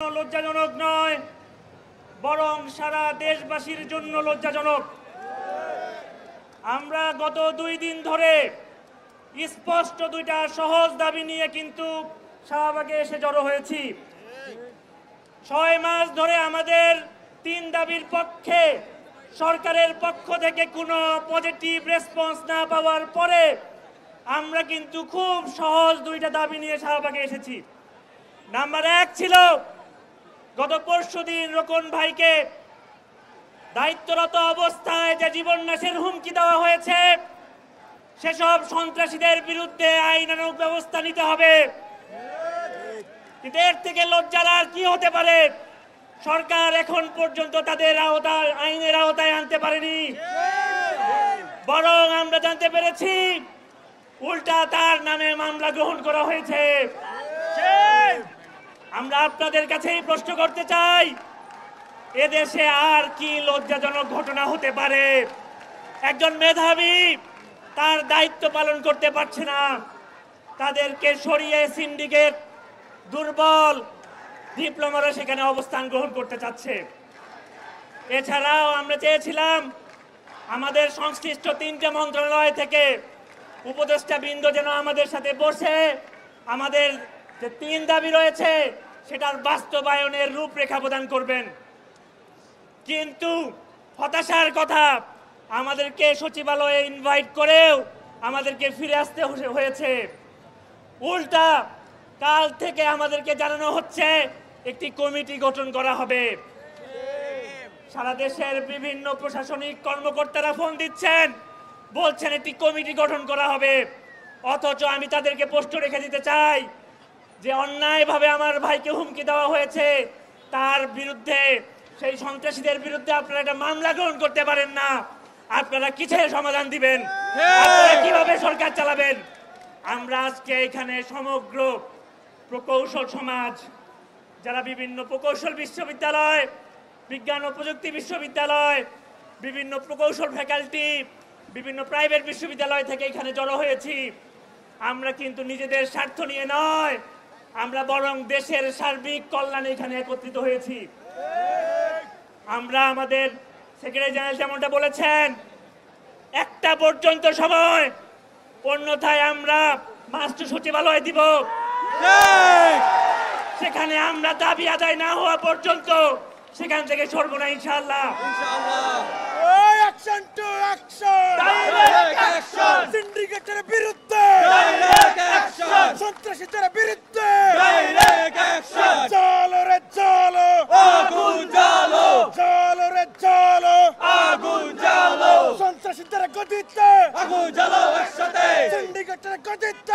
লজ্জাজনক নয়, বরং সারা দেশবাসীর জন্য লজ্জাজনক। আমরা গত 2 দিন ধরে স্পষ্ট 2টা সহজ দাবি নিয়ে কিন্তু শাহবাগে এসে জড়ো হয়েছি। 6 মাস ধরে আমাদের 3 দাবির পক্ষে সরকারের পক্ষ থেকে কোনো পজিটিভ রেসপন্স না পাওয়ার পরে আমরা কিন্তু খুব সহজ 2টা দাবি নিয়ে শাহবাগে এসেছি। নাম্বার 1 ছিল গত পরশুদিন রোকন ভাইকে দায়িত্বরত অবস্থায় যে জীবন নাশের হুমকি দেওয়া হয়েছে, সেসব সন্ত্রাসীদের বিরুদ্ধে আইনানুগ ব্যবস্থা নিতে হবে। কিন্তু এর থেকে লজ্জার আর কি হতে পারে? সরকার এখন পর্যন্ত তাদের আইনের আওতায় আনতে পারেনি, বরং আমরা জানতে পেরেছি উল্টা তার নামে মামলা গ্রহণ করা হয়েছে। আমরা আপনাদের কাছেই প্রশ্ন করতে চাই, এদেশে আর কি লজ্জাজনক ঘটনা হতে পারে? একজন মেধাবী তার দায়িত্ব পালন করতে পারছে না, তাদেরকে সরিয়ে সিন্ডিকেট দুর্বল ডিপ্লোমারা সেখানে অবস্থান গ্রহণ করতে চাচ্ছে। এছাড়াও আমরা চেয়েছিলাম আমাদের সংশ্লিষ্ট 3টে মন্ত্রণালয় থেকে উপদেষ্টা বৃন্দ যেন আমাদের সাথে বসে আমাদের যে 3 দাবি রয়েছে সেটার বাস্তবায়নের রূপরেখা প্রদান করবেন। কিন্তু হতাশার কথা, আমাদেরকে সচিবালয়ে ইনভাইট করেও আমাদেরকে ফিরে আসতে হয়েছে। উল্টা কাল থেকে আমাদেরকে জানানো হচ্ছে একটি কমিটি গঠন করা হবে। সারা দেশের বিভিন্ন প্রশাসনিক কর্মকর্তারা ফোন দিচ্ছেন, বলছেন একটি কমিটি গঠন করা হবে, অথচ আমি তাদেরকে প্রশ্ন রেখে দিতে চাই যে অন্যায়ভাবে আমার ভাইকে হুমকি দেওয়া হয়েছে, তার বিরুদ্ধে, সেই সন্ত্রাসীদের বিরুদ্ধে আপনারা একটা মামলা গ্রহণ করতে পারেন না। আপনারা কিসের সমাধান দিবেন? আপনারা কিভাবে সরকার চালাবেন? আমরা আজকে এখানে সমগ্র প্রকৌশল সমাজ, যারা বিভিন্ন প্রকৌশল বিশ্ববিদ্যালয়, বিজ্ঞান ও প্রযুক্তি বিশ্ববিদ্যালয়, বিভিন্ন প্রকৌশল ফ্যাকাল্টি, বিভিন্ন প্রাইভেট বিশ্ববিদ্যালয় থেকে এখানে জড়ো হয়েছি, আমরা কিন্তু নিজেদের স্বার্থ নিয়ে নয়, আমরা বরং দেশের সার্বিক কল্যাণে এখানে একত্রিত হয়েছি। আমরা আমাদের সেক্রেটারি জেনারেল যেমনটা বলেছেন, 1টা পর্যন্ত সময়, অন্যথায় আমরা মাস্টার সচিবালয় দিব। সেখানে আমরা দাবি আদায় না হওয়া পর্যন্ত সেখান থেকে সরব না, ইনশাআল্লাহ। Action to action, direct action, সিন্ডিকেটের বিরুদ্ধে ডাইরেক্ট অ্যাকশন, সন্ত্রাসীদের বিরুদ্ধে ডাইরেক্ট অ্যাকশন, চলো রে চলো, আগুন জ্বালো, চলো রে চলো, আগুন জ্বালো, সন্ত্রাসীদের গতিতে, আগুন জ্বালো একসাথে, সিন্ডিকেটের গতিতে।